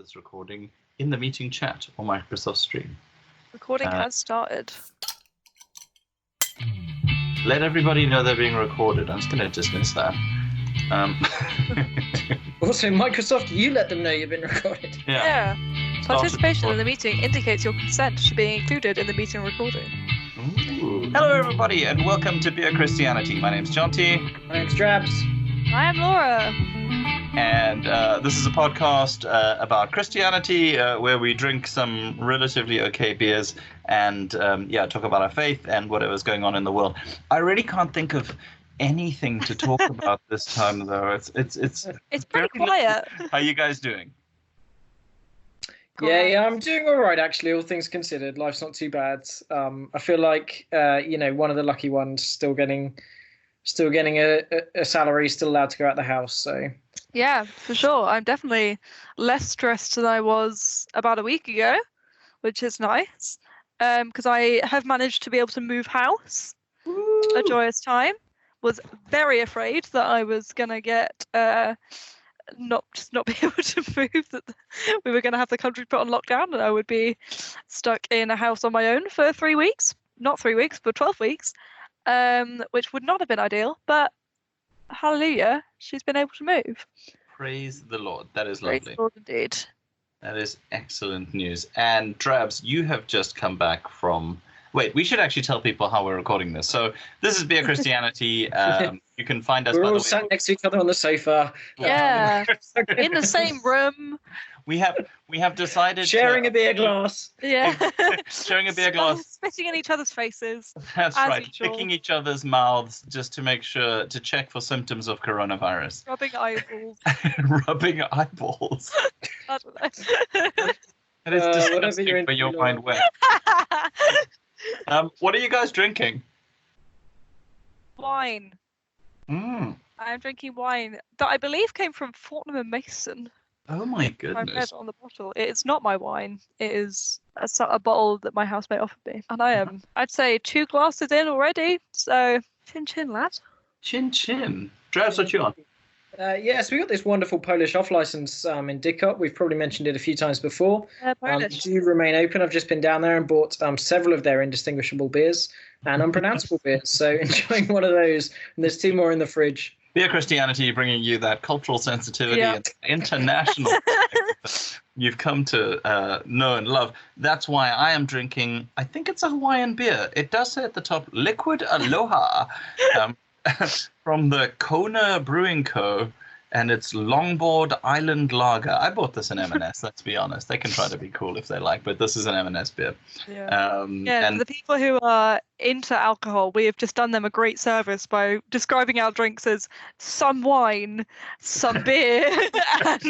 this recording in the meeting chat or Microsoft Stream. Recording has started. Let everybody know they're being recorded. I'm just going to dismiss that. Also, Microsoft, you let them know you've been recorded. Yeah. Participation in the meeting indicates your consent to being included in the meeting recording. Ooh. Hello, everybody, and welcome to Beer Christianity. My name's Jonty. My name's Drabs. I am Laura. And this is a podcast about Christianity where we drink some relatively okay beers and talk about our faith and whatever's going on in the world. I really can't think of anything to talk about this time, though. It's pretty quiet. How are you guys doing? Yeah, I'm doing all right, actually, all things considered. Life's not too bad. I feel like, one of the lucky ones, still getting a salary, still allowed to go out the house. So yeah, for sure. I'm definitely less stressed than I was about a week ago, which is nice. Because I have managed to be able to move house. Woo! A joyous time. Was very afraid that I was gonna get not be able to move, that we were going to have the country put on lockdown and I would be stuck in a house on my own for 3 weeks. Not 3 weeks, but 12 weeks, which would not have been ideal, but hallelujah, she's been able to move. Praise the Lord. That is lovely. Praise the Lord indeed. That is excellent news. And Drabs, you have just come back from... Wait, we should actually tell people how we're recording this. So this is Beer Christianity. You can find us. We're all sat next to each other on the sofa. Yeah, in the same room. We have decided sharing a beer glass. Yeah, sharing a beer glass. Spitting in each other's faces. That's right. Picking each other's mouths just to make sure to check for symptoms of coronavirus. Rubbing eyeballs. Rubbing eyeballs. I don't know. That is disgusting, but your mind went. What are you guys drinking? Wine. I'm drinking wine that I believe came from Fortnum & Mason. Oh my goodness. I read on the bottle. It is not my wine. It is a bottle that my housemate offered me. And I am, I'd say, 2 glasses in already. So, chin chin, lad. Chin chin. Drabs, what you on? Yes, we got this wonderful Polish off license in Dicot. We've probably mentioned it a few times before. Do remain open. I've just been down there and bought several of their indistinguishable beers and unpronounceable beers. So enjoying one of those. And there's 2 more in the fridge. Beer Christianity bringing you that cultural sensitivity and international you've come to know and love. That's why I am drinking, I think it's a Hawaiian beer. It does say at the top, Liquid Aloha. From the Kona Brewing Co. and it's Longboard Island Lager. I bought this in M&S, let's be honest. They can try to be cool if they like, but this is an M&S beer. Yeah. And the people who are into alcohol, we have just done them a great service by describing our drinks as some wine, some beer, and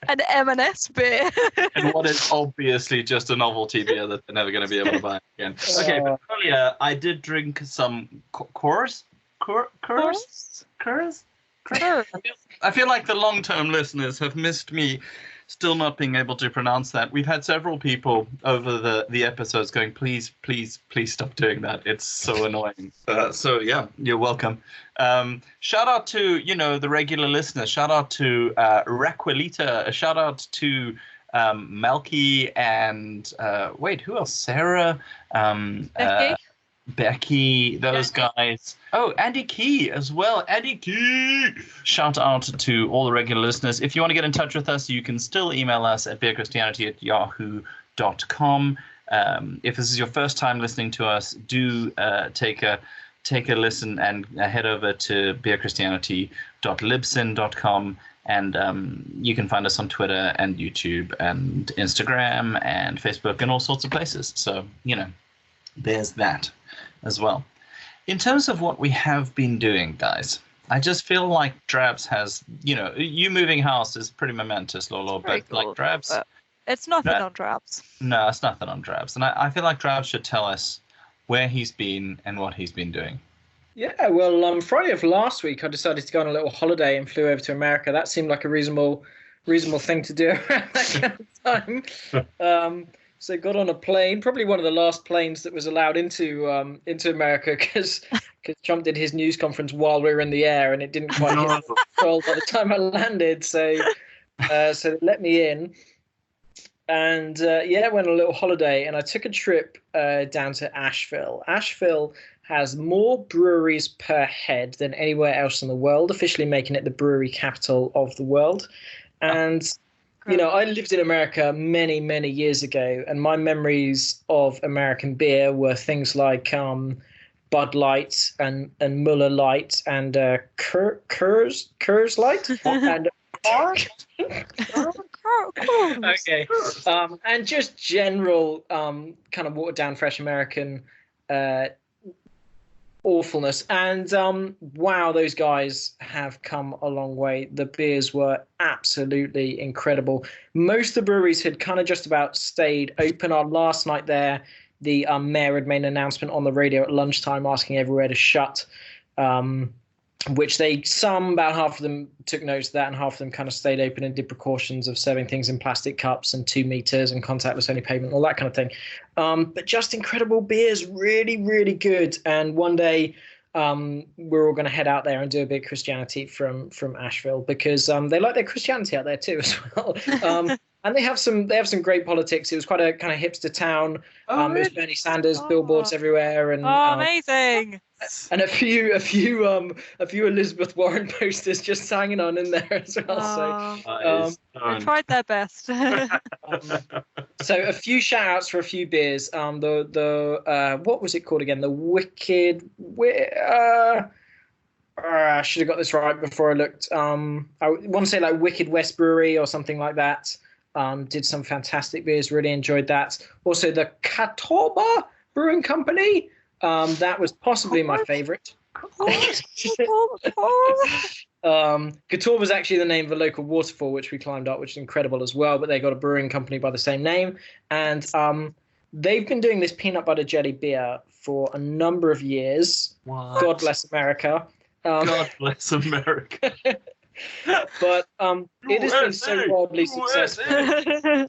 an M&S beer. And what is obviously just a novelty beer that they're never going to be able to buy again. Okay, but earlier I did drink some Coors. I feel like the long-term listeners have missed me still not being able to pronounce that. We've had several people over the episodes going, please stop doing that. It's so annoying. So yeah, you're welcome. Shout out to, the regular listeners. Shout out to Raquelita. Shout out to Melky and who else? Sarah. Becky, those guys. Oh, Andy Key as well. Andy Key! Shout out to all the regular listeners. If you want to get in touch with us, you can still email us at beerchristianity@yahoo.com. If this is your first time listening to us, do take a listen and head over to beerchristianity.libsyn.com. And you can find us on Twitter and YouTube and Instagram and Facebook and all sorts of places. So, there's that as well. In terms of what we have been doing, guys, I just feel like Drabs has, you moving house is pretty momentous, Lolo, but cool, like Drabs... But it's nothing on Drabs. No, it's nothing on Drabs. And I feel like Drabs should tell us where he's been and what he's been doing. Yeah, well, Friday of last week, I decided to go on a little holiday and flew over to America. That seemed like a reasonable thing to do around that kind of time. So got on a plane, probably one of the last planes that was allowed into America because Trump did his news conference while we were in the air and it didn't quite hit control by the time I landed. So So they let me in. And went on a little holiday, and I took a trip down to Asheville. Asheville has more breweries per head than anywhere else in the world, officially making it the brewery capital of the world. And, I lived in America many, many years ago, and my memories of American beer were things like Bud Light and Muller Light and Coors Light and okay, and just general kind of watered down fresh American awfulness. And wow, those guys have come a long way. The beers were absolutely incredible. Most of the breweries had kind of just about stayed open. Our last night there, the mayor had made an announcement on the radio at lunchtime asking everywhere to shut. Which about half of them took notice of that, and half of them kind of stayed open and did precautions of serving things in plastic cups and 2 meters and contactless only payment, all that kind of thing. But just incredible beers, really, really good. And one day we're all going to head out there and do a bit of Christianity from Asheville, because they like their Christianity out there too as well. And they have some great politics. It was quite a kind of hipster town. It was Bernie Sanders billboards everywhere, and amazing. And a few Elizabeth Warren posters just hanging on in there as well. They tried their best. So a few shout outs for a few beers. The what was it called again? The Wicked. I should have got this right before I looked. I want to say like Wicked West Brewery or something like that. Did some fantastic beers. Really enjoyed that. Also, the Catawba Brewing Company. That was possibly my favorite. Catawba was actually the name of a local waterfall which we climbed up, which is incredible as well. But they got a brewing company by the same name, and they've been doing this peanut butter jelly beer for a number of years. What? God bless America. God bless America. But it has been so wildly successful.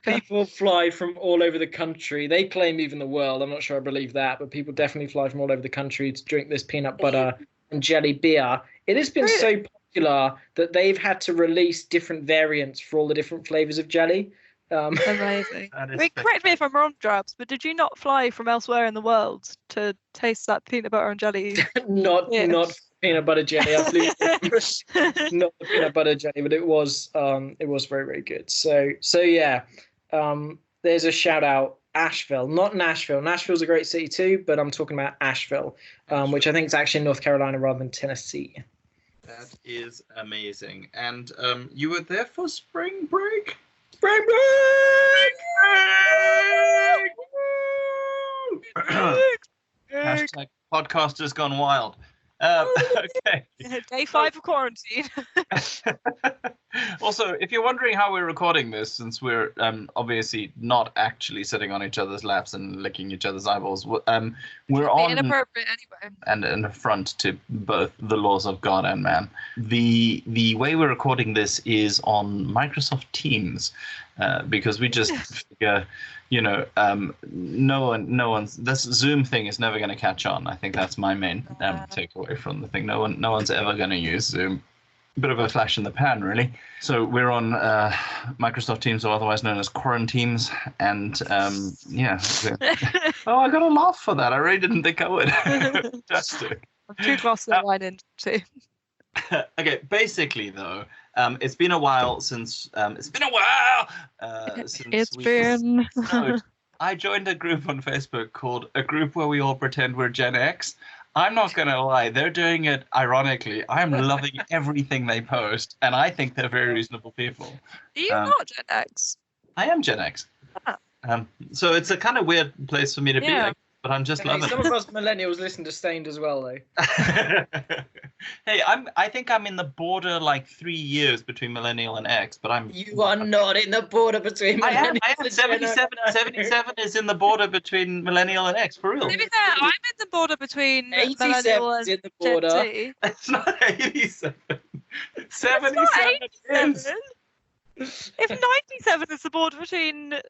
People fly from all over the country. They claim even the world. I'm not sure I believe that, but people definitely fly from all over the country to drink this peanut butter and jelly beer. It has been so popular that they've had to release different variants for all the different flavors of jelly. Amazing. Correct me if I'm wrong, Drabs, but did you not fly from elsewhere in the world to taste that peanut butter and jelly? Not peanut butter jelly. I flew not the peanut butter jelly, but it was very, very good. So yeah, there's a shout out. Asheville, not Nashville. Nashville's a great city too, but I'm talking about Asheville, which I think is actually in North Carolina rather than Tennessee. That is amazing. And you were there for spring break? Spring break! Hashtag podcasters gone wild. Okay. Day 5 of quarantine. Also, if you're wondering how we're recording this, since we're obviously not actually sitting on each other's laps and licking each other's eyeballs, we're on inappropriate anyway, and an affront to both the laws of God and man. The way we're recording this is on Microsoft Teams, because we just figure, no one's this Zoom thing is never going to catch on. I think that's my main takeaway from the thing. No one's ever going to use Zoom. Bit of a flash in the pan, really. So we're on Microsoft Teams, or otherwise known as Quarantines, and oh, I got a laugh for that. I really didn't think I would. Fantastic. 2 glasses of wine in too. Okay, basically though, it's been a while since I joined a group on Facebook called A Group Where We All Pretend We're Gen X. I'm not going to lie, they're doing it ironically. I'm loving everything they post, and I think they're very reasonable people. Are you not Gen X? I am Gen X. So it's a kind of weird place for me to be, but I'm just loving it. Some of us millennials listen to Stained as well, though. Hey, I think I'm in the border, like 3 years between millennial and X, but You are not in the border between millennial I am 77 is in the border between millennial and X, for real. To be fair, I'm in the border between millennial and in the border. Gen Z. It's not 87. 77 is. If 97 is the border between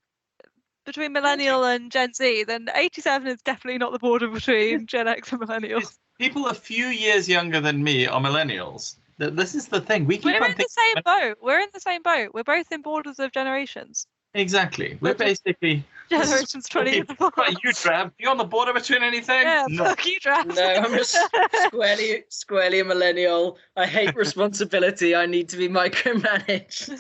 millennial and Gen Z, then 87 is definitely not the border between Gen X and millennials. People a few years younger than me are millennials. This is the thing. We keep We're on in the same boat. We're in the same boat. We're both in borders of generations. Exactly. We're basically Generations 20 and What about you, Trav? You on the border between anything? Yeah, No. fuck you, Trav. No, I'm just squarely a millennial. I hate responsibility. I need to be micromanaged.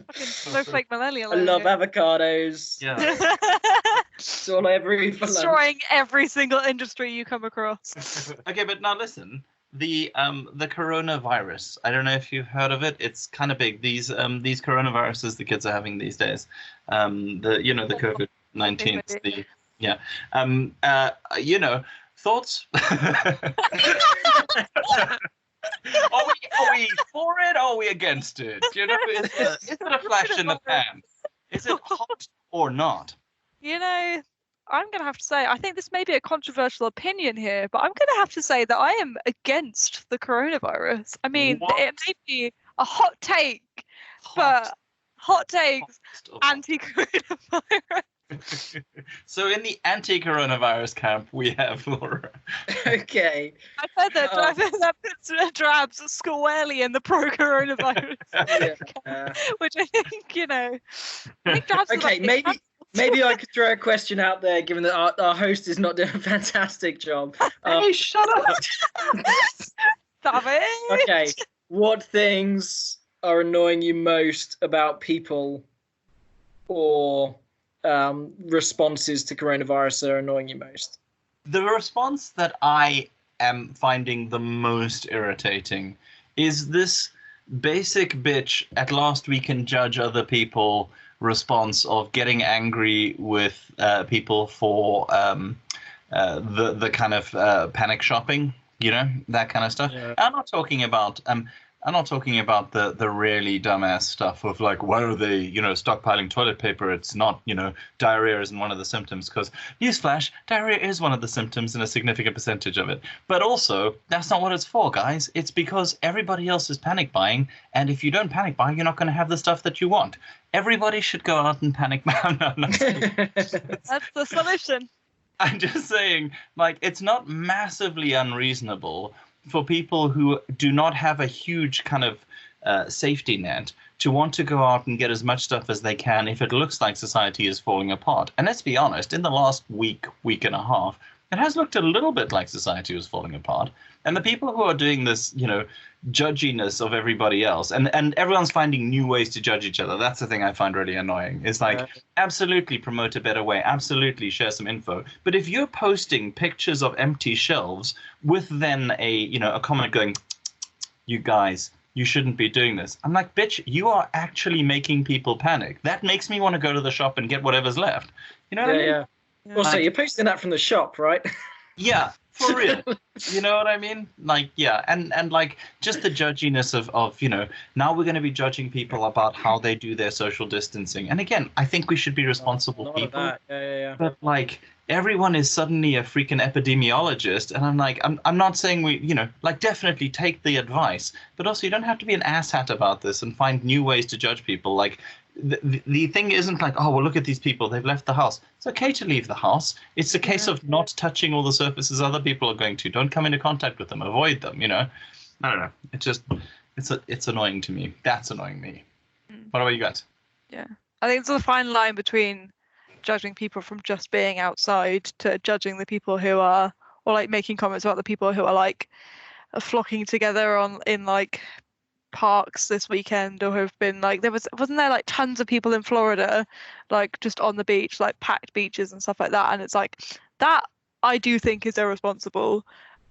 Fucking snowflake millennial. I love avocados. Yeah. It's all I ever eat for lunch. Destroying every single industry you come across. Okay, but now listen. The coronavirus. I don't know if you've heard of it. It's kind of big. These coronaviruses the kids are having these days. The COVID-19. Thoughts? Are we for it or are we against it? You know, is it a flash in the pan? Is it hot or not? You know, I'm going to have to say, I think this may be a controversial opinion here, but I'm going to have to say that I am against the coronavirus. I mean, it may be a hot take, but hot takes, anti-coronavirus. So in the anti-coronavirus camp, we have Laura. Okay. I said that puts Drabs squarely in the pro-coronavirus, which I think, I think Drabs is okay, maybe I could throw a question out there, given that our host is not doing a fantastic job. Hey, shut up! Stop it! Okay, what things are annoying you most about people or responses to coronavirus are annoying you most? The response that I am finding the most irritating is this basic bitch, at last we can judge other people response of getting angry with people for the kind of panic shopping, that kind of stuff. Yeah. I'm not talking about the really dumbass stuff of like, why are they stockpiling toilet paper? It's not, diarrhea isn't one of the symptoms, because newsflash, diarrhea is one of the symptoms in a significant percentage of it. But also, that's not what it's for, guys. It's because everybody else is panic buying, and if you don't panic buy, you're not going to have the stuff that you want. Everybody should go out and panic buy. No. That's the solution. I'm just saying, like, it's not massively unreasonable for people who do not have a huge kind of safety net to want to go out and get as much stuff as they can if it looks like society is falling apart. And let's be honest, in the last week and a half, it has looked a little bit like society was falling apart. And the people who are doing this, judginess of everybody else, and everyone's finding new ways to judge each other. That's the thing I find really annoying. It's like, absolutely promote a better way. Absolutely share some info. But if you're posting pictures of empty shelves with then a comment going, you guys, you shouldn't be doing this. I'm like, bitch, you are actually making people panic. That makes me want to go to the shop and get whatever's left. You know what I mean? Yeah. Also, you're posting that from the shop, right? Yeah, for real. You know what I mean? Like, yeah, and like just the judginess of now we're going to be judging people about how they do their social distancing. And again, I think we should be responsible people. Yeah. But like everyone is suddenly a freaking epidemiologist, and I'm like, I'm not saying we, definitely take the advice, but also you don't have to be an asshat about this and find new ways to judge people. Like, the thing isn't like, oh, well, look at these people, they've left the house. It's okay to leave the house. It's a case of not touching all the surfaces other people are going to. Don't come into contact with them. Avoid them, I don't know. It just, it's annoying to me. That's annoying me. What about you guys? Yeah. I think there's a fine line between judging people from just being outside to judging the people who are, or like making comments about the people who are like flocking together in like parks this weekend, or have been like, wasn't there like tons of people in Florida like just on the beach, like packed beaches and stuff like that, and it's like that I do think is irresponsible.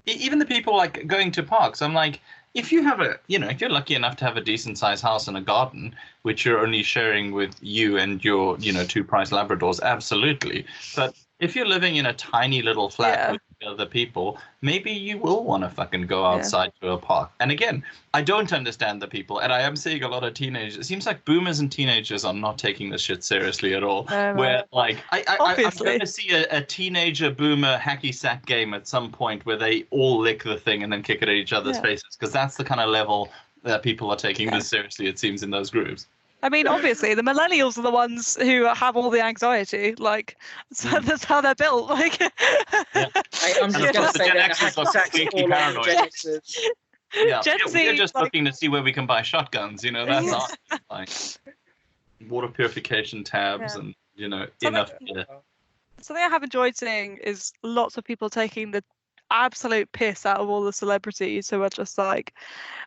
Even the people like going to parks, I'm like, if you have if you're lucky enough to have a decent sized house and a garden, which you're only sharing with you and your, 2 prize Labradors, absolutely. But if you're living in a tiny little flat with other people, maybe you will want to fucking go outside to a park. And again, I don't understand the people, and I am seeing a lot of teenagers. It seems like boomers and teenagers are not taking this shit seriously at all. Where like I'm going to see a teenager boomer hacky sack game at some point where they all lick the thing and then kick it at each other's faces, because that's the kind of level that people are taking this seriously, it seems, in those groups. I mean, obviously, the millennials are the ones who have all the anxiety. Like, so that's how they're built. Like, I'm just going to say that hacky sacks all on the Genesis. Yeah, Gen Z, we're just like, looking to see where we can buy shotguns. You know, that's our, like water purification tabs and enough. Something I have enjoyed seeing is lots of people taking the absolute piss out of all the celebrities who are just like,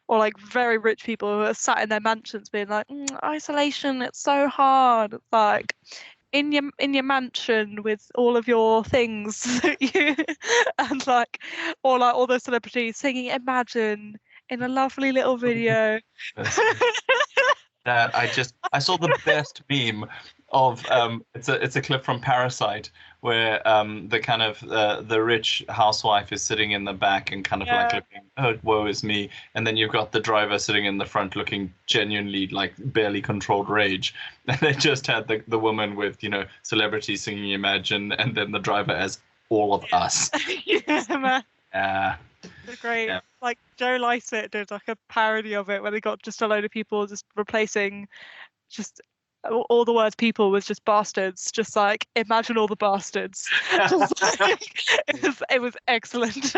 or like very rich people who are sat in their mansions being like, isolation, it's so hard. It's like in your mansion with all of your things and like all those celebrities singing Imagine in a lovely little video. That I saw the best meme of it's a clip from Parasite where the kind of the rich housewife is sitting in the back and kind of like looking, oh, woe is me, and then you've got the driver sitting in the front looking genuinely like barely controlled rage, and they just had the woman with celebrities singing Imagine, and then the driver as all of us. Yeah, man. Yeah. Great. Yeah. Like Joe Lycett did like a parody of it where they got just a load of people just replacing just all the words people with just bastards, just like imagine all the bastards. It was excellent.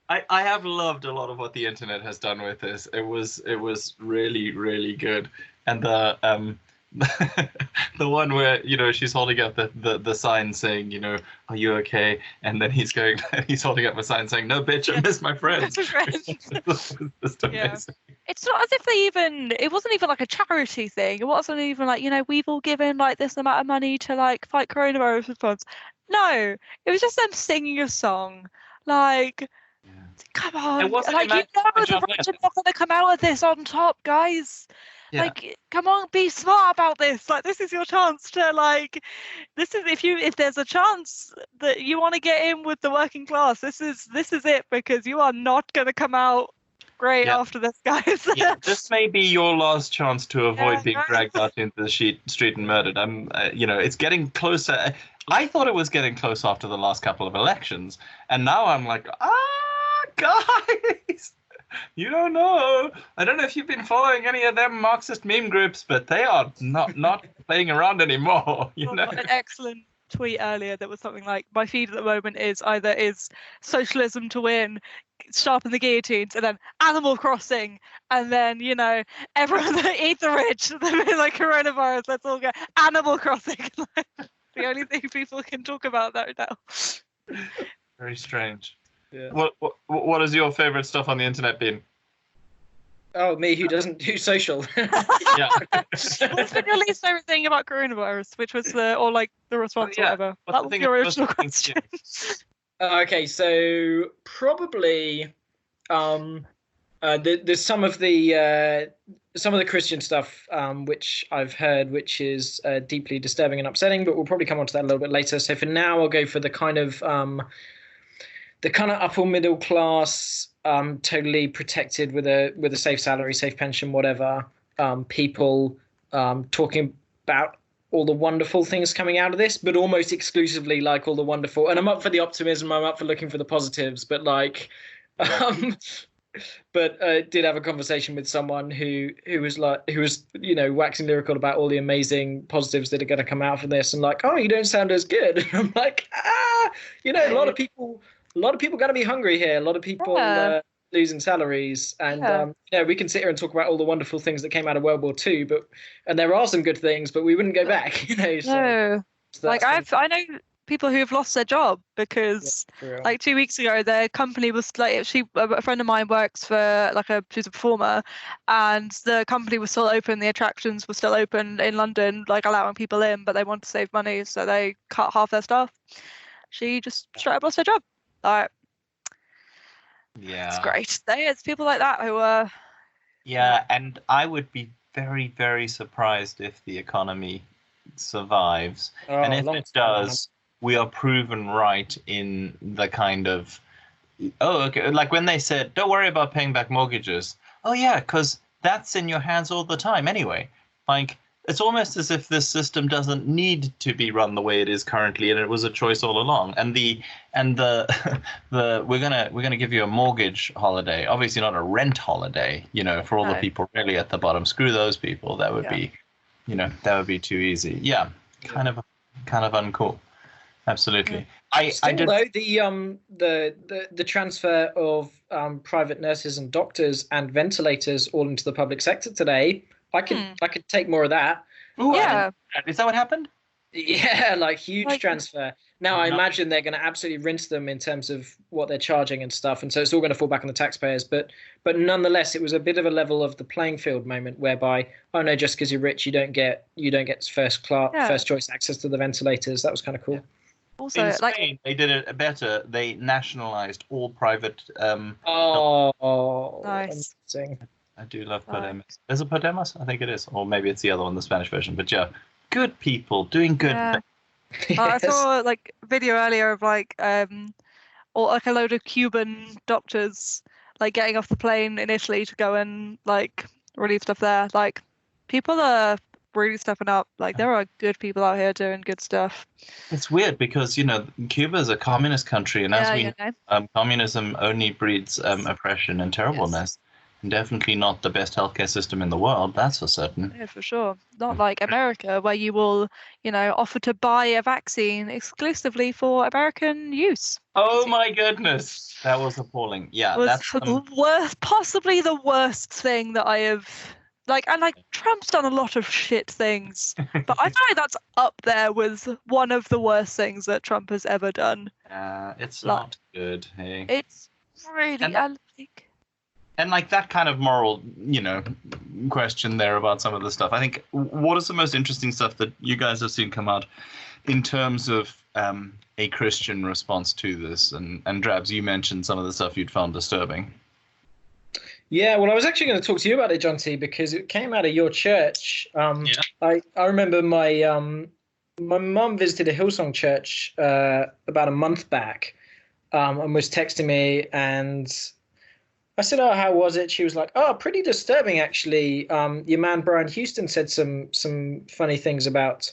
I have loved a lot of what the internet has done with this. It was really, really good. And the one where she's holding up the sign saying are you okay, and then he's holding up a sign saying no bitch, I miss my friends. Yeah. It's not as if it wasn't even like a charity thing. It wasn't even like we've all given like this amount of money to like fight coronavirus response. No, it was just them singing a song. Like, come on, like the rich are not going to come out of this on top, guys. Yeah. Like, come on, be smart about this. Like, this is your chance to like. This is if there's a chance that you want to get in with the working class. This is it, because you are not going to come out great after this, guys. This may be your last chance to avoid being dragged out into the street and murdered. It's getting closer. I thought it was getting close after the last couple of elections, and now I'm like, guys. You don't know. I don't know if you've been following any of them Marxist meme groups, but they are not playing around anymore. An excellent tweet earlier that was something like, my feed at the moment is socialism to win, sharpen the guillotines, and then Animal Crossing, and then everyone that eat the rich, then like coronavirus, let's all go Animal Crossing. The only thing people can talk about that now. Very strange. Yeah. What is your favorite stuff on the internet been? Oh, me, who doesn't do social. Yeah. What's been your least favorite thing about coronavirus? Which was the response or whatever? That was your original question. Okay, so probably there's some of the Christian stuff which I've heard, which is deeply disturbing and upsetting, but we'll probably come on to that a little bit later. So for now, I'll go for the kind of upper middle class, totally protected with a safe salary, safe pension, whatever. People talking about all the wonderful things coming out of this, but almost exclusively like all the wonderful. And I'm up for the optimism. I'm up for looking for the positives. But like, did have a conversation with someone who was waxing lyrical about all the amazing positives that are going to come out from this, and like, oh, you don't sound as good. And I'm like, a lot of people got to be hungry here. A lot of people losing salaries, and we can sit here and talk about all the wonderful things that came out of World War II, and there are some good things, but we wouldn't go back. So like I know people who have lost their job because like 2 weeks ago their company was like, a friend of mine works for she's a performer, and the company was still open, the attractions were still open in London, like allowing people in, but they wanted to save money, so they cut half their staff. She just straight up lost her job. It's great. It's people like that who are. Yeah, and I would be very, very surprised if the economy survives, and if it does, we are proven right in the kind of, like when they said, don't worry about paying back mortgages. Oh yeah, because that's in your hands all the time anyway. Like, it's almost as if this system doesn't need to be run the way it is currently, and it was a choice all along. And we're gonna give you a mortgage holiday, obviously not a rent holiday, for all the people really at the bottom. Screw those people. That would be, that would be too easy. Yeah, kind of uncool. Absolutely. Still, did. though, the transfer of private nurses and doctors and ventilators all into the public sector today, I could take more of that. Ooh, Yeah. Is that what happened? Yeah, like huge transfer. Now I No. imagine they're going to absolutely rinse them in terms of what they're charging and stuff, and so it's all going to fall back on the taxpayers. But nonetheless, it was a bit of a level of the playing field moment whereby, oh no, just because you're rich, you don't get first choice access to the ventilators. That was kind of cool. Also, in Spain, they did it better. They nationalized all private. Nice. Amazing. I do love Podemos. Is it Podemos? I think it is, or maybe it's the other one, the Spanish version. But yeah, good people doing good things. Yes. I saw like video earlier of like or like a load of Cuban doctors like getting off the plane in Italy to go and like relieve stuff there. Like people are really stepping up. Like there are good people out here doing good stuff. It's weird because Cuba is a communist country, and communism only breeds oppression and terribleness. And definitely not the best healthcare system in the world, that's for certain. Yeah, for sure. Not like America, where you will, offer to buy a vaccine exclusively for American use. Oh my goodness, that was appalling. Yeah, that's the worst, possibly the worst thing that I have. Trump's done a lot of shit things, but I feel like that's up there with one of the worst things that Trump has ever done. It's not good. Hey, it's really And like that kind of moral, question there about some of the stuff. I think what is the most interesting stuff that you guys have seen come out in terms of a Christian response to this? And Drabs, you mentioned some of the stuff you'd found disturbing. Yeah, well, I was actually going to talk to you about it, Jonty, because it came out of your church. I remember my mum visited a Hillsong church about a month back and was texting me, and I said, "Oh, how was it?" She was like, "Oh, pretty disturbing, actually. Your man Brian Houston said some funny things about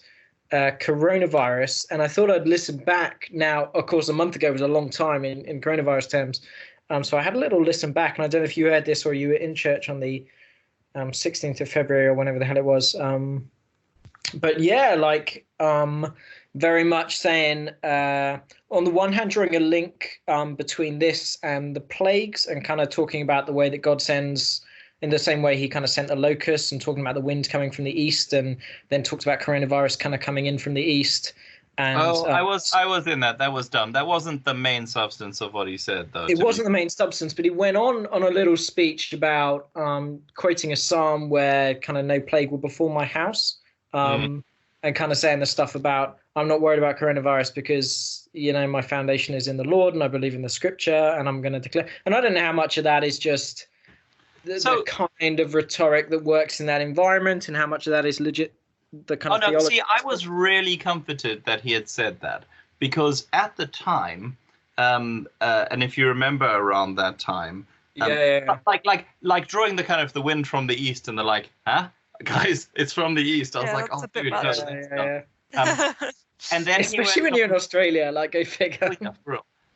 coronavirus," and I thought I'd listen back. Now, of course, a month ago was a long time in coronavirus terms, so I had a little listen back, and I don't know if you heard this or you were in church on the 16th of February or whenever the hell it was. But yeah, very much saying, on the one hand, drawing a link between this and the plagues, and kind of talking about the way that God sends, in the same way he kind of sent the locusts, and talking about the wind coming from the east, and then talked about coronavirus kind of coming in from the east. And, I was in that. That was dumb. That wasn't the main substance of what he said, though. It wasn't the main substance, but he went on a little speech about quoting a psalm where kind of no plague will befall my house. And kind of saying the stuff about, I'm not worried about coronavirus because, my foundation is in the Lord and I believe in the scripture and I'm going to declare. And I don't know how much of that is just the kind of rhetoric that works in that environment and how much of that is legit, the kind of theology. See, I was really comforted that he had said that, because at the time, and if you remember around that time, like drawing the kind of the wind from the east, and they're like, huh? Guys, it's from the east. I was like, oh, dude, no. And then especially when you're in Australia, go figure.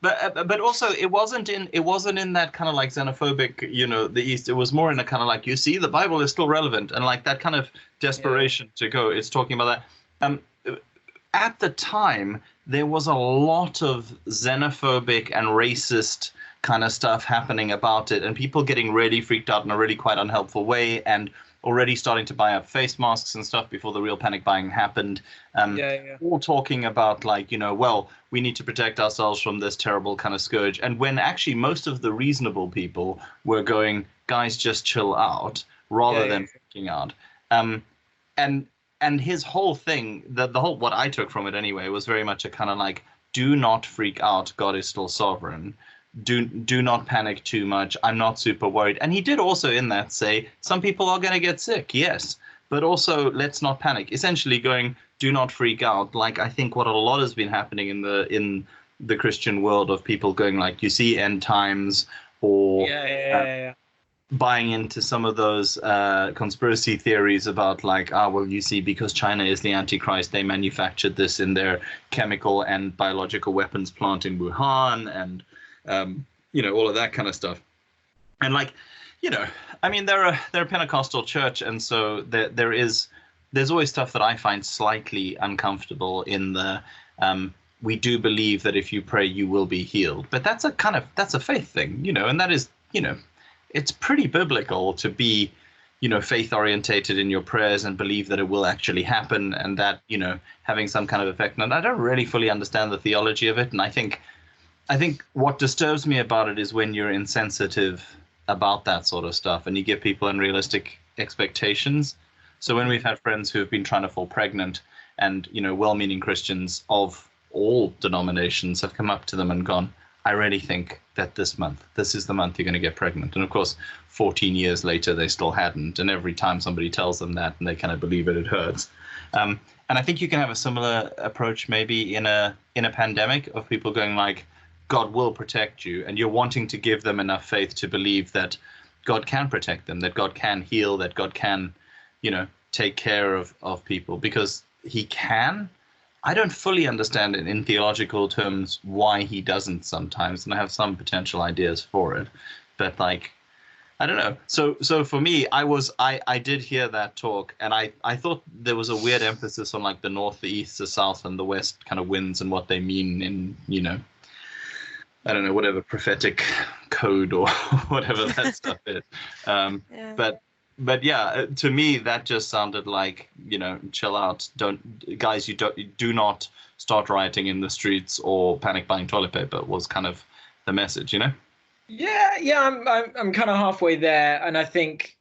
But also it wasn't in that kind of like xenophobic, the East. It was more in a kind of like, you see, the Bible is still relevant, and like that kind of desperation to go. It's talking about that. At the time, there was a lot of xenophobic and racist kind of stuff happening about it, and people getting really freaked out in a really quite unhelpful way, and already starting to buy up face masks and stuff before the real panic buying happened. All talking about well, we need to protect ourselves from this terrible kind of scourge. And when actually most of the reasonable people were going, guys, just chill out, rather than freaking out. And his whole thing, the whole, what I took from it anyway, was very much a kind of like, do not freak out. God is still sovereign. Do not panic too much. I'm not super worried. And he did also in that say, some people are going to get sick, yes, but also let's not panic. Essentially going, do not freak out. Like, I think what a lot has been happening in the Christian world of people going like, you see, end times, or buying into some of those conspiracy theories about like, well, you see, because China is the Antichrist, they manufactured this in their chemical and biological weapons plant in Wuhan, and all of that kind of stuff. And like, I mean, they're a Pentecostal church, and so there's always stuff that I find slightly uncomfortable in the we do believe that if you pray, you will be healed. But that's a faith thing, and that is, it's pretty biblical to be, faith orientated in your prayers and believe that it will actually happen, and that, having some kind of effect. And I don't really fully understand the theology of it. And I think what disturbs me about it is when you're insensitive about that sort of stuff and you give people unrealistic expectations. So when we've had friends who have been trying to fall pregnant, and, well-meaning Christians of all denominations have come up to them and gone, I really think that this is the month you're going to get pregnant. And of course, 14 years later, they still hadn't. And every time somebody tells them that and they kind of believe it, it hurts. And I think you can have a similar approach maybe in a pandemic of people going like, God will protect you. And you're wanting to give them enough faith to believe that God can protect them, that God can heal, that God can, take care of people, because he can. I don't fully understand it in theological terms why he doesn't sometimes, and I have some potential ideas for it, but like, I don't know. So for me, I did hear that talk, and I thought there was a weird emphasis on like the north, the east, the south, and the west kind of winds and what they mean in, I don't know, whatever prophetic code or whatever that stuff is. Yeah. But yeah, to me that just sounded like, chill out. You do not start rioting in the streets or panic buying toilet paper was kind of the message, Yeah, I'm kind of halfway there, and I think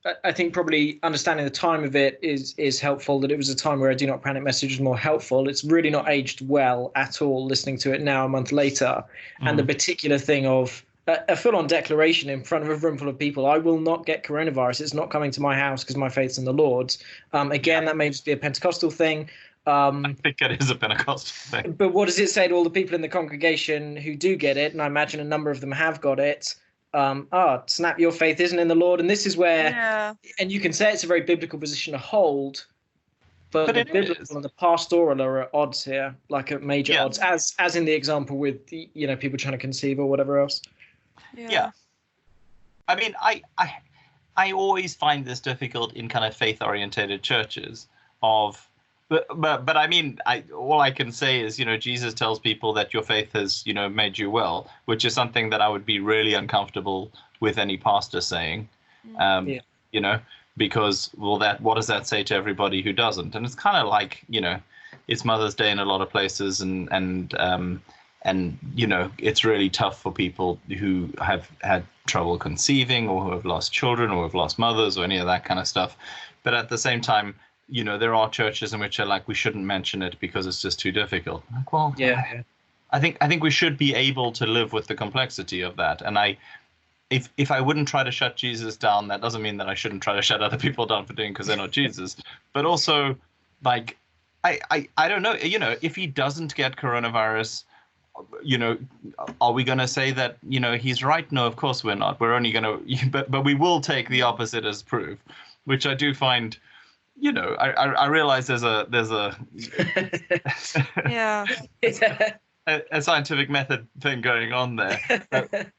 probably understanding the time of it is helpful. That it was a time where a do not panic message was more helpful. It's really not aged well at all. Listening to it now, a month later, and the particular thing of a full-on declaration in front of a room full of people: I will not get coronavirus. It's not coming to my house because my faith's in the Lord. Again, that may just be a Pentecostal thing. I think it is a Pentecostal thing. But what does it say to all the people in the congregation who do get it? And I imagine a number of them have got it. Snap, your faith isn't in the Lord. And this is where, and you can say it's a very biblical position to hold, but the biblical and the pastoral are at odds here, like at major odds, as in the example with, people trying to conceive or whatever else. Yeah. I mean, I always find this difficult in kind of faith-orientated churches But I mean, all I can say is, Jesus tells people that your faith has, made you well, which is something that I would be really uncomfortable with any pastor saying, because, what does that say to everybody who doesn't? And it's kind of like, it's Mother's Day in a lot of places, and it's really tough for people who have had trouble conceiving or who have lost children or have lost mothers or any of that kind of stuff. But at the same time, there are churches in which are like, we shouldn't mention it because it's just too difficult. Like, well, I think we should be able to live with the complexity of that. And if I wouldn't try to shut Jesus down, that doesn't mean that I shouldn't try to shut other people down for doing because they're not Jesus. But also, like, I don't know, if he doesn't get coronavirus, are we going to say that, he's right? No, of course we're not. We're only going to, but we will take the opposite as proof, which I do find, I realize there's a a scientific method thing going on there,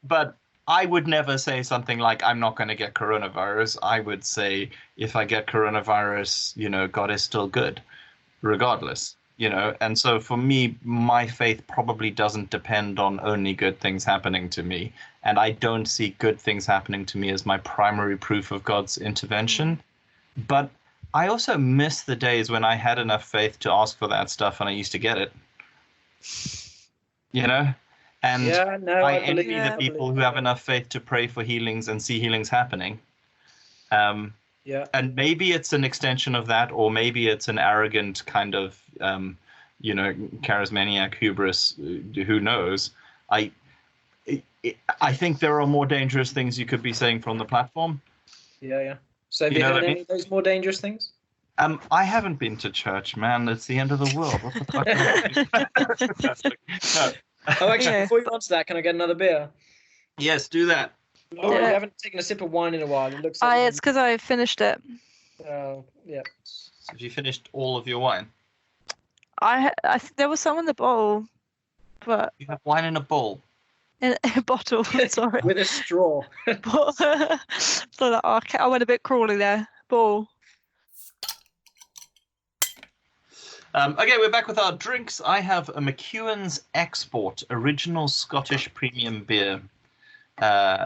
but I would never say something like, I'm not going to get coronavirus. I would say, if I get coronavirus, God is still good, regardless. And so for me, my faith probably doesn't depend on only good things happening to me. And I don't see good things happening to me as my primary proof of God's intervention. But I also miss the days when I had enough faith to ask for that stuff and I used to get it. And I envy the people who have enough faith to pray for healings and see healings happening. And maybe it's an extension of that, or maybe it's an arrogant kind of, charismaniac hubris. Who knows? I think there are more dangerous things you could be saying from the platform. Yeah. So have you heard any of those more dangerous things? I haven't been to church, man. It's the end of the world. What the fuck? No. Oh, actually, before you answer that, can I get another beer? Yes, do that. Oh, you haven't taken a sip of wine in a while. It looks like it's because I finished it. Oh, yeah. So have you finished all of your wine? I think there was some in the bowl, but you have wine in a bowl. In a bottle. Sorry. With a straw. So I went a bit crawly there. Bowl. Okay, we're back with our drinks. I have a McEwan's Export Original Scottish Premium Beer,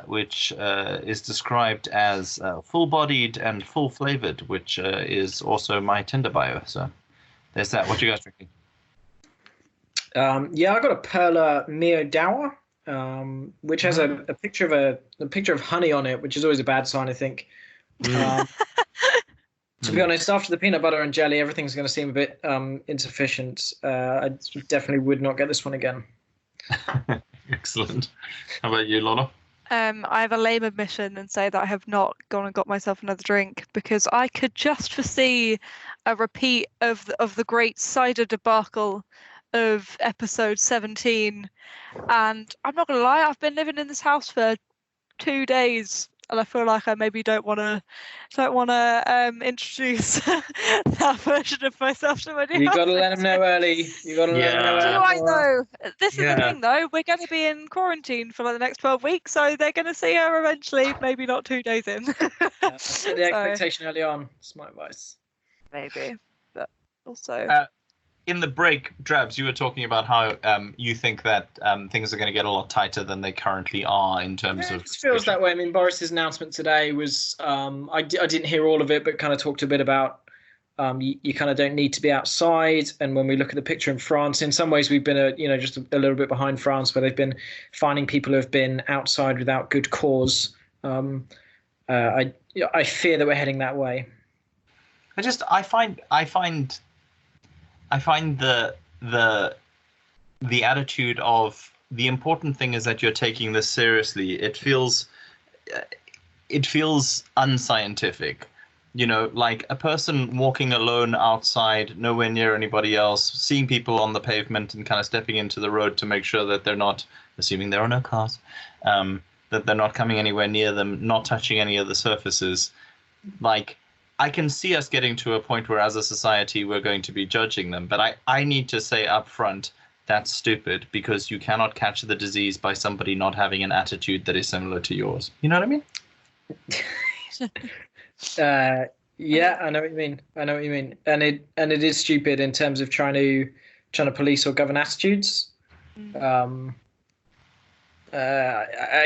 which is described as full-bodied and full-flavored, which is also my Tinder bio. So there's that. What you guys drinking? Yeah, I got a Perla Mio Dower, which has a picture of honey on it, which is always a bad sign, I think. To be honest, after the peanut butter and jelly, everything's going to seem a bit insufficient. I definitely would not get this one again. Excellent. How about you, Lola? I have a lame admission and say that I have not gone and got myself another drink because I could just foresee a repeat of the great cider debacle of episode 17. And I'm not going to lie, I've been living in this house for 2 days. And I feel like I maybe don't want to introduce that version of myself to anyone. You got to let them know early. You got to let them know early. Do I know? This is the thing, though. We're going to be in quarantine for like the next 12 weeks, so they're going to see her eventually. Maybe not 2 days in. Set the expectation early on. That's my advice. Maybe, but also. In the break, Drabs, you were talking about how you think that things are going to get a lot tighter than they currently are in terms of. It feels that way. I mean, Boris's announcement today was. I didn't hear all of it, but kind of talked a bit about. You kind of don't need to be outside, and when we look at the picture in France, in some ways we've been just a little bit behind France, where they've been finding people who have been outside without good cause. I fear that we're heading that way. I find the attitude of the important thing is that you're taking this seriously. It feels unscientific, like a person walking alone outside, nowhere near anybody else, seeing people on the pavement and kind of stepping into the road to make sure that they're not, assuming there are no cars, that they're not coming anywhere near them, not touching any of the surfaces. Like, I can see us getting to a point where as a society we're going to be judging them, but I need to say up front that's stupid because you cannot catch the disease by somebody not having an attitude that is similar to yours. You know what I mean? Yeah, I know what you mean. And it is stupid in terms of trying to police or govern attitudes. I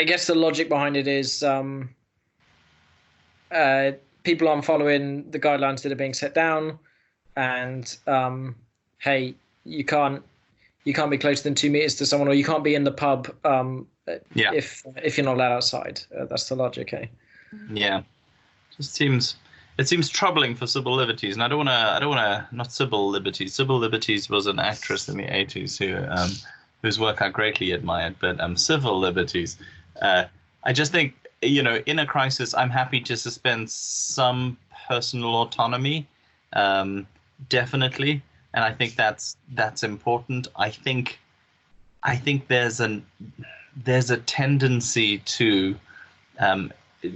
guess the logic behind it is people aren't following the guidelines that are being set down, and hey, you can't be closer than 2 meters to someone, or you can't be in the pub if you're not allowed outside. That's the logic, eh? Yeah, it seems troubling for civil liberties, and I don't want to not civil liberties. Civil liberties was an actress in the 80s whose work I greatly admired, but civil liberties, I just think. In a crisis, I'm happy to suspend some personal autonomy, definitely, and I think that's important. I think there's a tendency to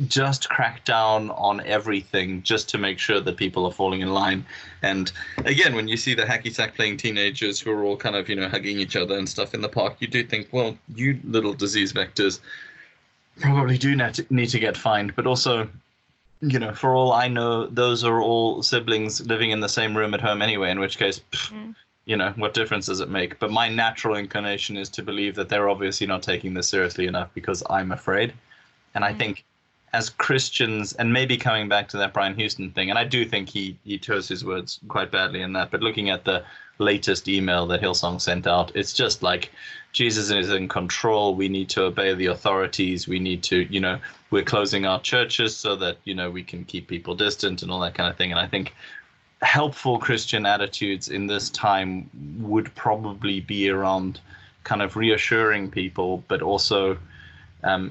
just crack down on everything just to make sure that people are falling in line. And again, when you see the hacky sack playing teenagers who are all kind of hugging each other and stuff in the park, you do think, well, you little disease vectors probably do need to get fined, but also, for all I know, those are all siblings living in the same room at home anyway, in which case, what difference does it make? But my natural inclination is to believe that they're obviously not taking this seriously enough because I'm afraid. And I think as Christians, and maybe coming back to that Brian Houston thing, and I do think he chose his words quite badly in that, but looking at the latest email that Hillsong sent out, it's just like Jesus is in control. We need to obey the authorities. We need to, we're closing our churches so that, we can keep people distant and all that kind of thing. And I think helpful Christian attitudes in this time would probably be around kind of reassuring people, but also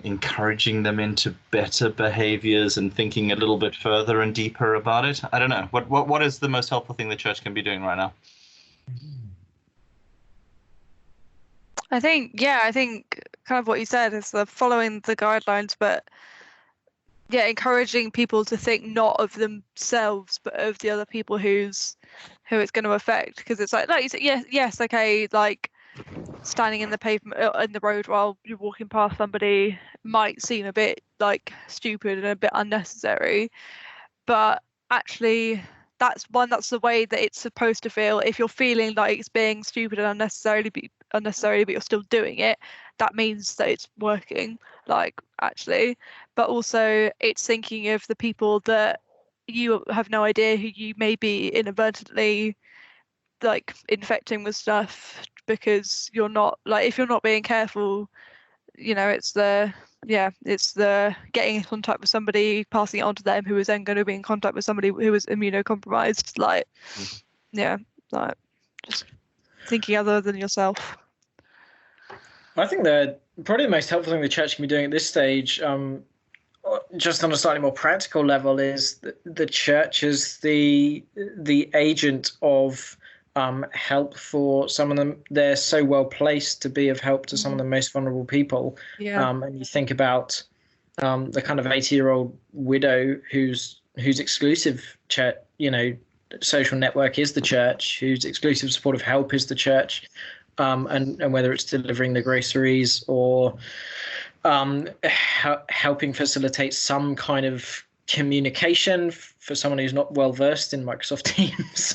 encouraging them into better behaviors and thinking a little bit further and deeper about it. I don't know. What is the most helpful thing the church can be doing right now? I think kind of what you said is the following the guidelines, but encouraging people to think not of themselves but of the other people who it's going to affect, because it's like you said, yes, okay, like standing in the pavement in the road while you're walking past somebody might seem a bit like stupid and a bit unnecessary, but actually that's the way that it's supposed to feel. If you're feeling like it's being stupid and unnecessarily, but you're still doing it, that means that it's working, like, actually. But also it's thinking of the people that you have no idea who you may be inadvertently like infecting with stuff, because you're not, like, if you're not being careful, it's the getting in contact with somebody, passing it on to them, who is then going to be in contact with somebody who is immunocompromised. Like, like, just thinking other than yourself. I think that probably the most helpful thing the church can be doing at this stage, just on a slightly more practical level, is the church is the agent of help for some of them. They're so well placed to be of help to some of the most vulnerable people. And you think about the kind of 80-year-old widow whose exclusive church, social network is the church, whose exclusive supportive help is the church, and whether it's delivering the groceries or helping facilitate some kind of communication for someone who's not well versed in Microsoft Teams,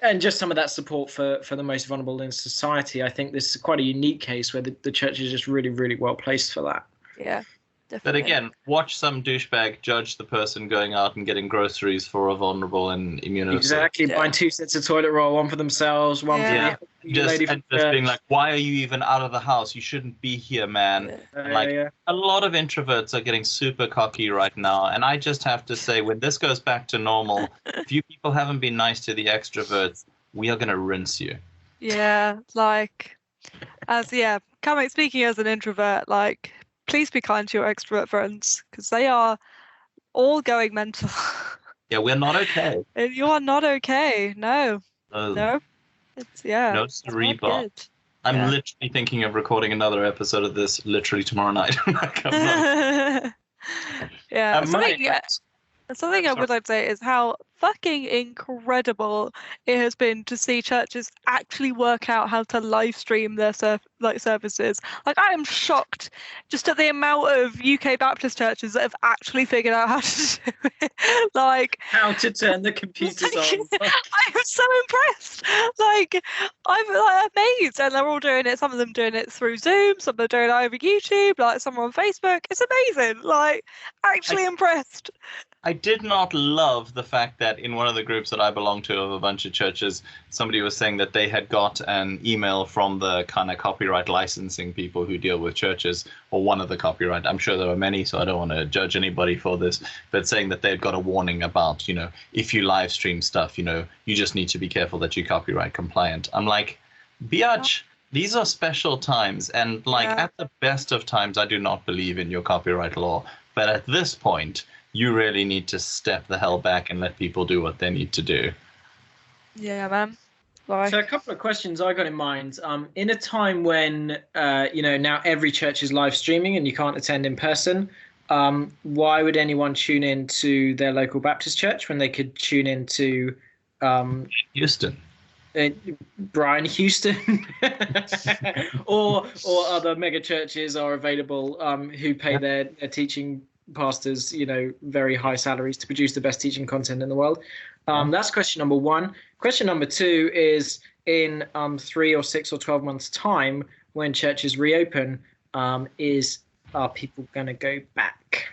and just some of that support for the most vulnerable in society. I think this is quite a unique case where the church is just really, really well placed for that. Yeah, definitely. But again, watch some douchebag judge the person going out and getting groceries for a vulnerable and immunocompromised. Exactly, buying 2 sets of toilet roll, one for themselves, one for the lady from just being like, why are you even out of the house? You shouldn't be here, man. A lot of introverts are getting super cocky right now, and I just have to say, when this goes back to normal, if you people haven't been nice to the extroverts, we are going to rinse you. Yeah, like, speaking as an introvert, like, please be kind to your extrovert friends, because they are all going mental. Yeah, we're not okay. You are not okay. No. No. It's no cerebral. I'm literally thinking of recording another episode of this literally tomorrow night. Something I would like to say is how fucking incredible it has been to see churches actually work out how to live stream their services. Like, I am shocked just at the amount of UK Baptist churches that have actually figured out how to do it. Like, how to turn the computers on. I am so impressed. Like, I'm like amazed, and they're all doing it. Some of them doing it through Zoom, some are doing it over YouTube, like some are on Facebook. It's amazing. Like, actually impressed. I did not love the fact that in one of the groups that I belong to of a bunch of churches, somebody was saying that they had got an email from the kind of copyright licensing people who deal with churches, or one of the copyright. I'm sure there are many, so I don't want to judge anybody for this, but saying that they'd got a warning about, if you live stream stuff, you just need to be careful that you're copyright compliant. I'm like, biatch, these are special times. And at the best of times, I do not believe in your copyright law. But at this point, you really need to step the hell back and let people do what they need to do. Yeah, man. So a couple of questions I got in mind. In a time when, now every church is live streaming and you can't attend in person, why would anyone tune in to their local Baptist church when they could tune into Houston? Brian Houston or other mega churches are available who pay their teaching pastors, very high salaries to produce the best teaching content in the world. That's question number one. Question number two is, in 3 or 6 or 12 months' time, when churches reopen, are people going to go back?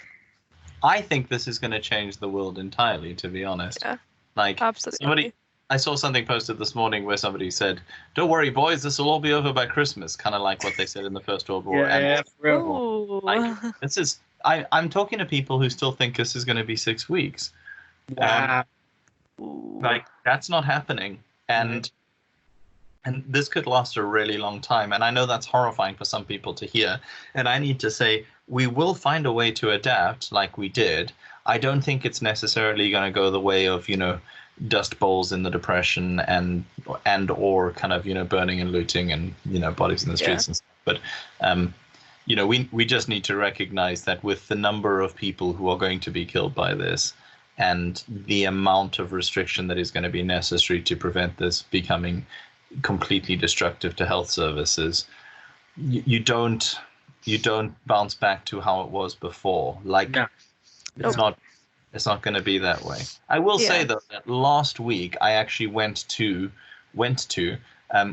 I think this is going to change the world entirely, to be honest. Yeah, like, absolutely. I saw something posted this morning where somebody said, "Don't worry, boys, this will all be over by Christmas," kind of like what they said in the First World War. I'm talking to people who still think this is going to be 6 weeks. Wow. That's not happening. And this could last a really long time. And I know that's horrifying for some people to hear. And I need to say, we will find a way to adapt like we did. I don't think it's necessarily going to go the way of, dust bowls in the Depression and or kind of, burning and looting and, bodies in the streets and stuff. But, we just need to recognize that with the number of people who are going to be killed by this and the amount of restriction that is going to be necessary to prevent this becoming completely destructive to health services, you don't bounce back to how it was before. It's It's not going to be that way. I will say though that last week I actually went to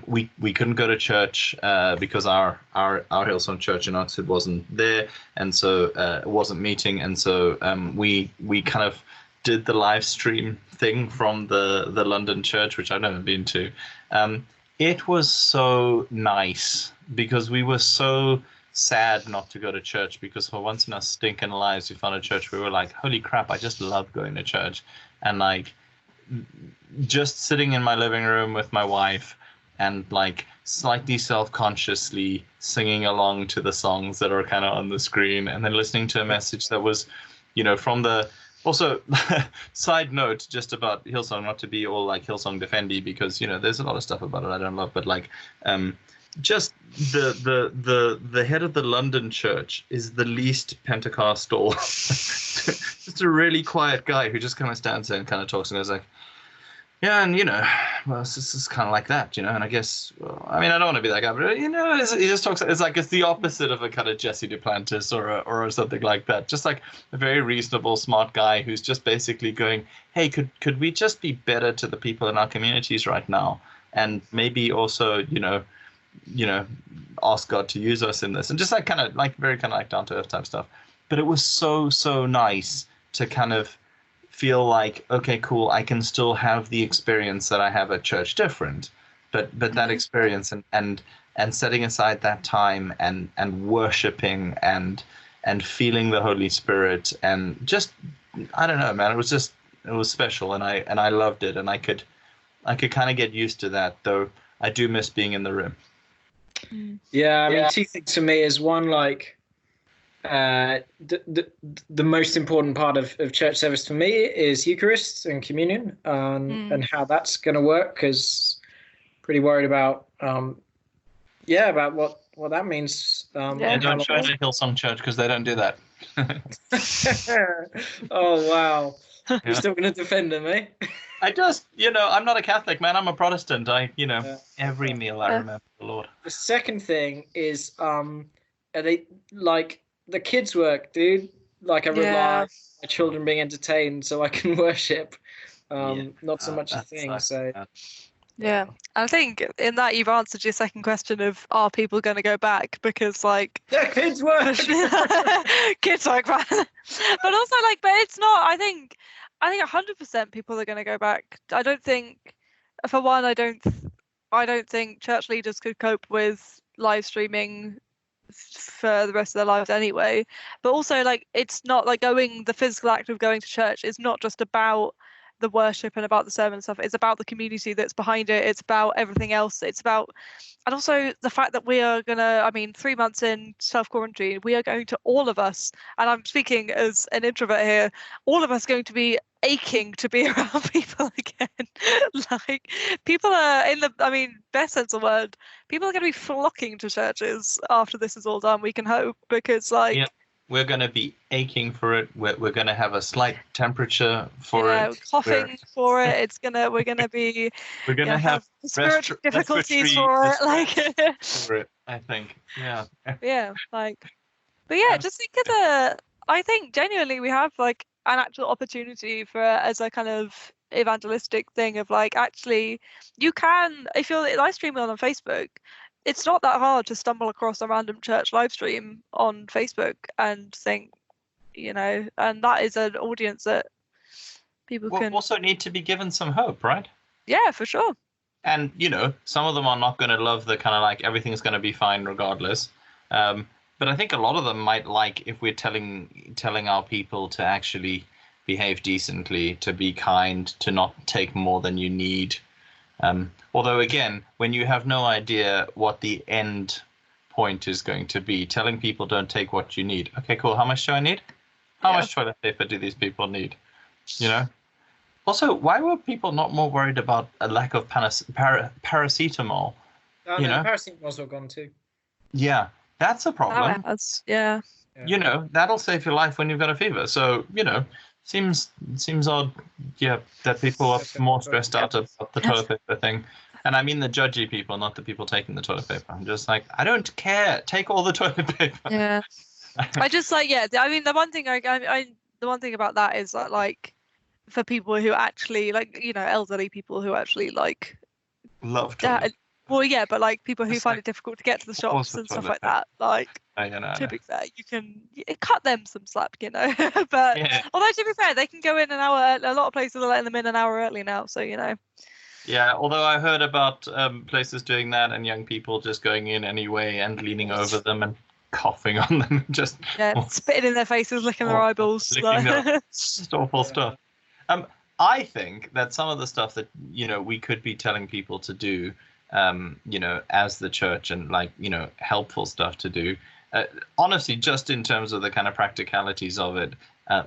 we couldn't go to church because our Hillsong church in Oxford wasn't there, and so it wasn't meeting, and so we kind of did the live stream thing from the London church, which I've never been to. It was so nice because we were so sad not to go to church, because for once in our stinking lives we found a church we were like, holy crap, I just love going to church. And like just sitting in my living room with my wife and like slightly self-consciously singing along to the songs that are kind of on the screen, and then listening to a message that was, you know, from the also side note just about Hillsong, not to be all like Hillsong defendy, because you know there's a lot of stuff about it I don't love, but like just the head of the London church is the least Pentecostal. Just a really quiet guy who just kind of stands there and kind of talks and goes like, yeah, and you know, well, it's just kind of like that, you know. And I guess, well, I mean, I don't want to be that guy, but you know, he just talks. It's like it's the opposite of a kind of Jesse Duplantis or something like that. Just like a very reasonable, smart guy who's just basically going, hey, could we just be better to the people in our communities right now, and maybe also, you know, ask God to use us in this, and just like kind of like very kind of like down to earth type stuff. But it was so nice to kind of feel like, okay, cool, I can still have the experience that I have at church, different, but that experience and setting aside that time and worshiping and feeling the Holy Spirit, and just, I don't know, man, it was special, and I loved it, and I could kind of get used to that, though I do miss being in the room. Yeah, I mean, two things for me is one, like the most important part of church service for me is Eucharist and communion, and how that's going to work, because pretty worried about about what that means. And don't show the Hillsong Church, because they don't do that. Oh wow, you're still going to defend them, eh? I just, I'm not a Catholic, man. I'm a Protestant. Every meal I remember the Lord. The second thing is, are they like the kids' work, dude? Like, I rely on my children being entertained so I can worship. Not so much a thing. So. Yeah, I think in that you've answered your second question of, are people going to go back? Because like, yeah, kids work. Kids work, but also like, but it's not. I think 100% people are going to go back. I don't think, for one, I don't think church leaders could cope with live streaming for the rest of their lives anyway. But also, like, it's not like the physical act of going to church is not just about the worship and about the sermon and stuff. It's about the community that's behind it. It's about everything else. It's about, and also the fact that we are gonna, 3 months in self-quarantine, we are going to, all of us, and I'm speaking as an introvert here, all of us going to be aching to be around people again. Like, people are best sense of the word, people are going to be flocking to churches after this is all done, we can hope, because like, we're going to be aching for it. We're going to have a slight temperature for it. Coughing for it. We're going to have spiritual difficulties for it. Like, for it, I think. Yeah. Yeah. Like, but yeah, just think of I think genuinely we have like an actual opportunity for, as a kind of evangelistic thing of like, actually, you can, if you're live streaming on Facebook, it's not that hard to stumble across a random church live stream on Facebook and think, and that is an audience that people can also need to be given some hope, right? Yeah, for sure. And, some of them are not going to love the kind of like everything's going to be fine regardless. But I think a lot of them might like if we're telling our people to actually behave decently, to be kind, to not take more than you need. Although, again, when you have no idea what the end point is going to be, telling people don't take what you need. Okay, cool. How much do I need? How much toilet paper do these people need? Also, why were people not more worried about a lack of paracetamol? Paracetamol's all gone too. Yeah, that's a problem. That'll save your life when you've got a fever. So, seems odd, that people are more stressed out about the toilet paper thing. And I mean the judgy people, not the people taking the toilet paper. I'm just like, I don't care. Take all the toilet paper. Yeah. I just like, the one thing the one thing about that is that, like, for people who actually, like, you know, elderly people who actually like Love to. well, yeah, but like people who It's find like, it difficult to get to the shops also and stuff toilet like paper. that, like, I know. to be fair, you can cut them some slack, you know. But Yeah. although, to be fair, they can go in an hour. A lot of places are letting them in an hour early now, so you know. Yeah, although I heard about places doing that and young people just going in anyway and leaning over them and coughing on them, just spitting in their faces, licking their eyeballs. licking their, just awful stuff. I think that some of the stuff that, you know, we could be telling people to do, you know, as the church, and like, you know, helpful stuff to do, honestly, just in terms of the kind of practicalities of it,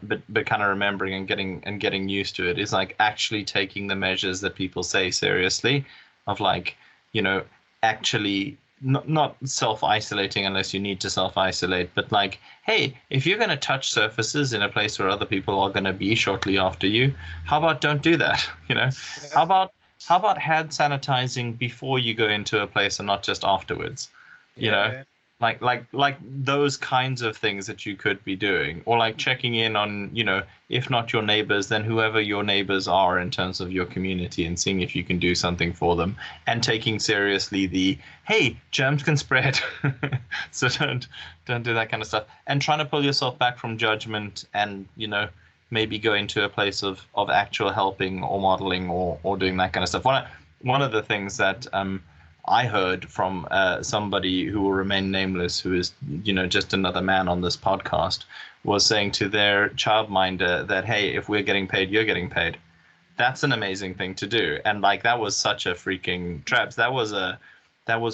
but kind of remembering and getting used to it, is like actually taking the measures that people say seriously, of like, you know, actually not self-isolating unless you need to self-isolate, but like, hey, if you're going to touch surfaces in a place where other people are going to be shortly after you, how about don't do that? You know, how about hand sanitizing before you go into a place and not just afterwards? You know, like those kinds of things that you could be doing, or like checking in on, you know, if not your neighbors, then whoever your neighbors are in terms of your community, and seeing if you can do something for them, and taking seriously the, hey, germs can spread, so don't do that kind of stuff, and trying to pull yourself back from judgment, and, you know, maybe go into a place of actual helping or modeling or doing that kind of stuff. One of the things that I heard from somebody who will remain nameless, who is, you know, just another man on this podcast, was saying to their childminder that, hey, if we're getting paid, you're getting paid. That's an amazing thing to do. And like, that was such a freaking traps. That was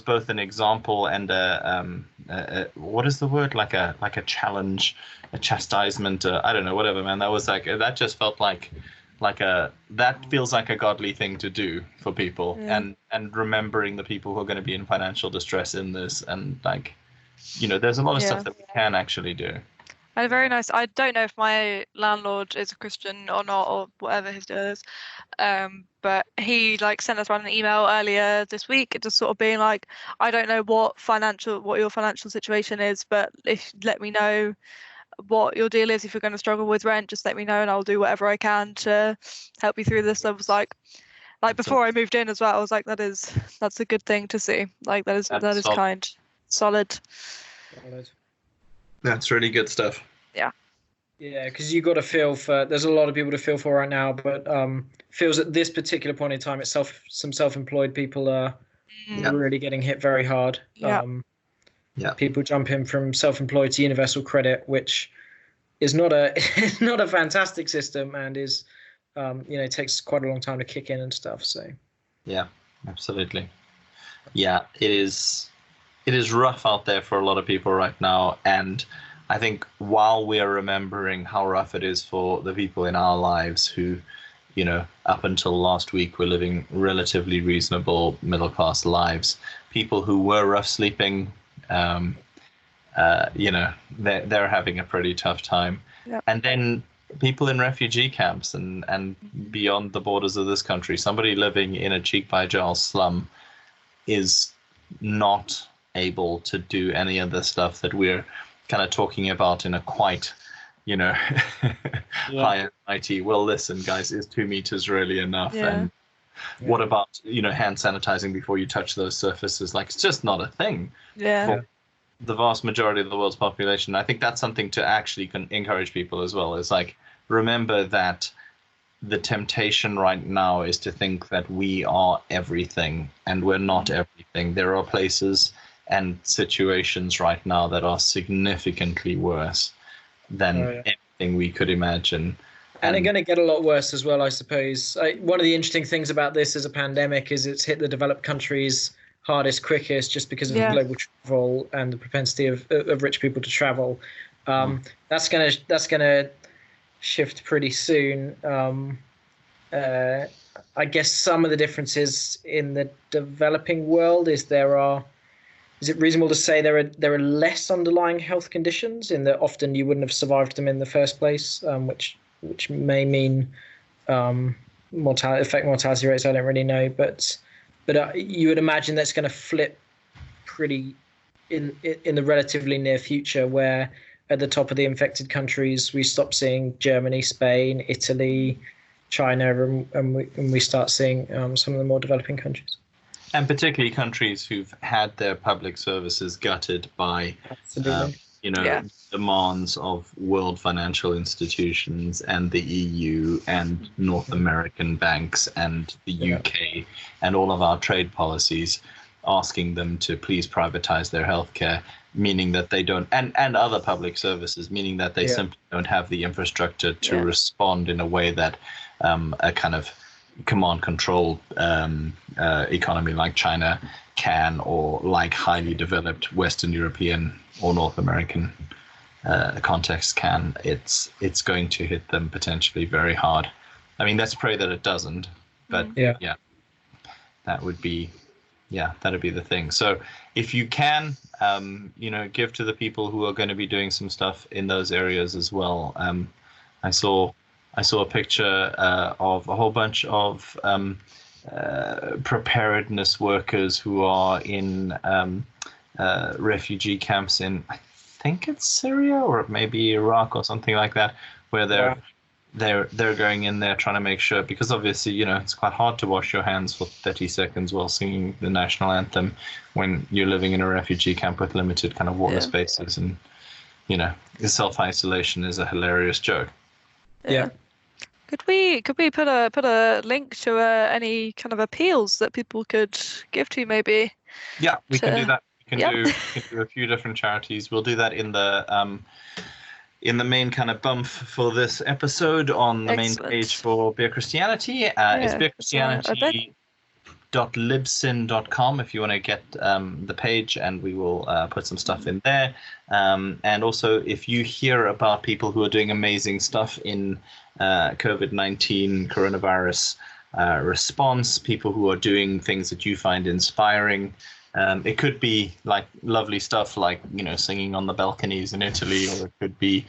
both an example and a what is the word? Like a challenge, a chastisement. I don't know, whatever, man. That was like, that just felt like that feels like a godly thing to do for people, and remembering the people who are going to be in financial distress in this, and like, you know, there's a lot of stuff that we can actually do. I had a very nice, I don't know if my landlord is a Christian or not, or whatever his deal is, but he like sent us around an email earlier this week, just sort of being like, I don't know what your financial situation is, but let me know what your deal is. If you're going to struggle with rent, just let me know and I'll do whatever I can to help you through this. I was like before I moved in as well, I was like, that's a good thing to see. Like that is solid. Kind, solid. That's really good stuff. Yeah, because you got to feel for. There's a lot of people to feel for right now, but feels at this particular point in time, some self-employed people are really getting hit very hard. People jump in from self-employed to universal credit, which is not a fantastic system, and is takes quite a long time to kick in and stuff. So yeah, absolutely. Yeah, it is rough out there for a lot of people right now, and I think while we are remembering how rough it is for the people in our lives who, you know, up until last week were living relatively reasonable middle-class lives, people who were rough sleeping, you know, they're having a pretty tough time. Yep. And then people in refugee camps and beyond the borders of this country, somebody living in a cheek-by-jowl slum is not able to do any of the stuff that we're kind of talking about in a quite, you know, high IT. Well, listen, guys, is 2 meters really enough? And what about, you know, hand sanitizing before you touch those surfaces? Like, it's just not a thing for the vast majority of the world's population. I think that's something to actually encourage people as well. It's like, remember that the temptation right now is to think that we are everything, and we're not everything. There are places and situations right now that are significantly worse than anything we could imagine. And they're going to get a lot worse as well, I suppose. One of the interesting things about this as a pandemic is it's hit the developed countries hardest, quickest, just because of global travel and the propensity of rich people to travel. That's gonna shift pretty soon. I guess some of the differences in the developing world is is it reasonable to say there are less underlying health conditions, in that often you wouldn't have survived them in the first place, which may mean mortality rates. I don't really know, but you would imagine that's going to flip pretty in the relatively near future, where at the top of the infected countries, we stop seeing Germany, Spain, Italy, China, and we start seeing some of the more developing countries. And particularly countries who've had their public services gutted by, demands of world financial institutions and the EU and North American banks and the UK and all of our trade policies, asking them to please privatize their healthcare, meaning that they don't, and other public services, meaning that they simply don't have the infrastructure to respond in a way that a kind of command control economy like China can, or like highly developed Western European or North American context can. It's going to hit them potentially very hard. I mean, let's pray that it doesn't, but that would be that'd be the thing. So if you can, give to the people who are going to be doing some stuff in those areas as well. I saw a picture of a whole bunch of preparedness workers who are in refugee camps in, I think it's Syria or maybe Iraq or something like that, where they're going in there trying to make sure, because obviously it's quite hard to wash your hands for 30 seconds while singing the national anthem when you're living in a refugee camp with limited kind of water spaces, and the self-isolation is a hilarious joke. Could we put a link to any kind of appeals that people could give to, maybe? Yeah, we can do that. We can do a few different charities. We'll do that in the main kind of bump for this episode on the main page for Beer Christianity. It's beerchristianity.libsyn.com if you want to get the page, and we will put some stuff in there. And also, if you hear about people who are doing amazing stuff in COVID-19 coronavirus response, people who are doing things that you find inspiring, it could be like lovely stuff like singing on the balconies in Italy, or it could be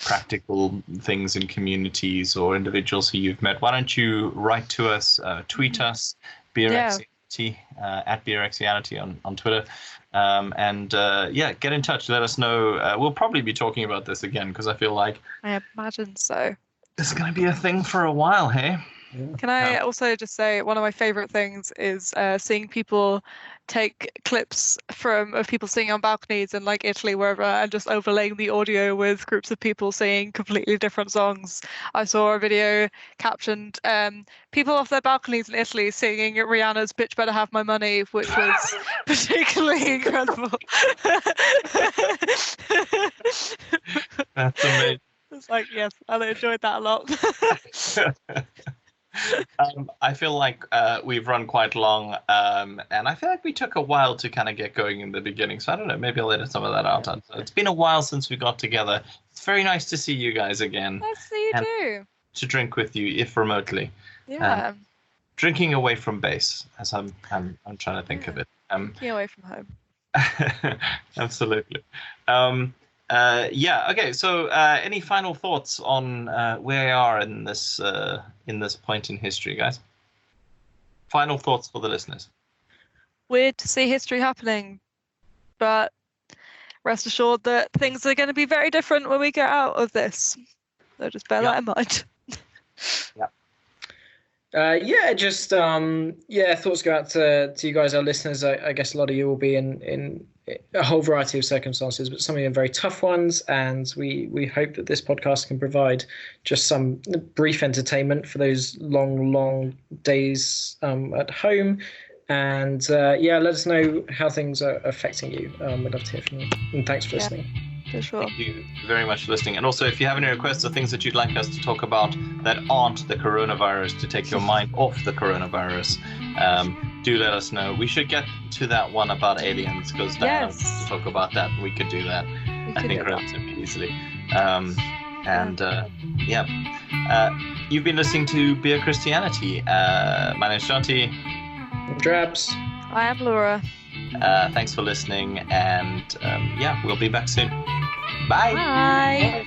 practical things in communities or individuals who you've met. Why don't you write to us, tweet us, BeerXianity, at BeerXianity on Twitter, and get in touch. Let us know. We'll probably be talking about this again, because I feel like, I imagine so, it's going to be a thing for a while. Hey, can I also just say, one of my favorite things is seeing people take clips of people singing on balconies in like Italy, wherever, and just overlaying the audio with groups of people singing completely different songs. I saw a video captioned people off their balconies in Italy singing Rihanna's "Bitch Better Have My Money," which was particularly incredible. That's amazing. It's like, yes, I enjoyed that a lot. I feel like we've run quite long, and I feel like we took a while to kind of get going in the beginning. So I don't know, maybe I'll edit some of that out. It's been a while since we got together. It's very nice to see you guys again. Nice to see you too. To drink with you, if remotely. Yeah. Drinking away from base, as I'm trying to think of it. Drinking away from home. Absolutely. Okay. So, any final thoughts on where we are in this point in history, guys? Final thoughts for the listeners. Weird to see history happening, but rest assured that things are going to be very different when we get out of this. So just bear that in mind. Thoughts go out to you guys, our listeners. I guess a lot of you will be in a whole variety of circumstances, but some of them very tough ones, and we hope that this podcast can provide just some brief entertainment for those long days at home. And let us know how things are affecting you. We'd love to hear from you, and thanks for listening. For sure. Thank you very much for listening. And also, if you have any requests or things that you'd like us to talk about that aren't the coronavirus, to take your mind off the coronavirus, do let us know. We should get to that one about aliens, because Diana wants to talk about that. We could do that, I think, relatively easily. You've been listening to Beer Christianity. My name's Jonty. Drabs. I am Laura. Thanks for listening, and we'll be back soon. Bye. Bye.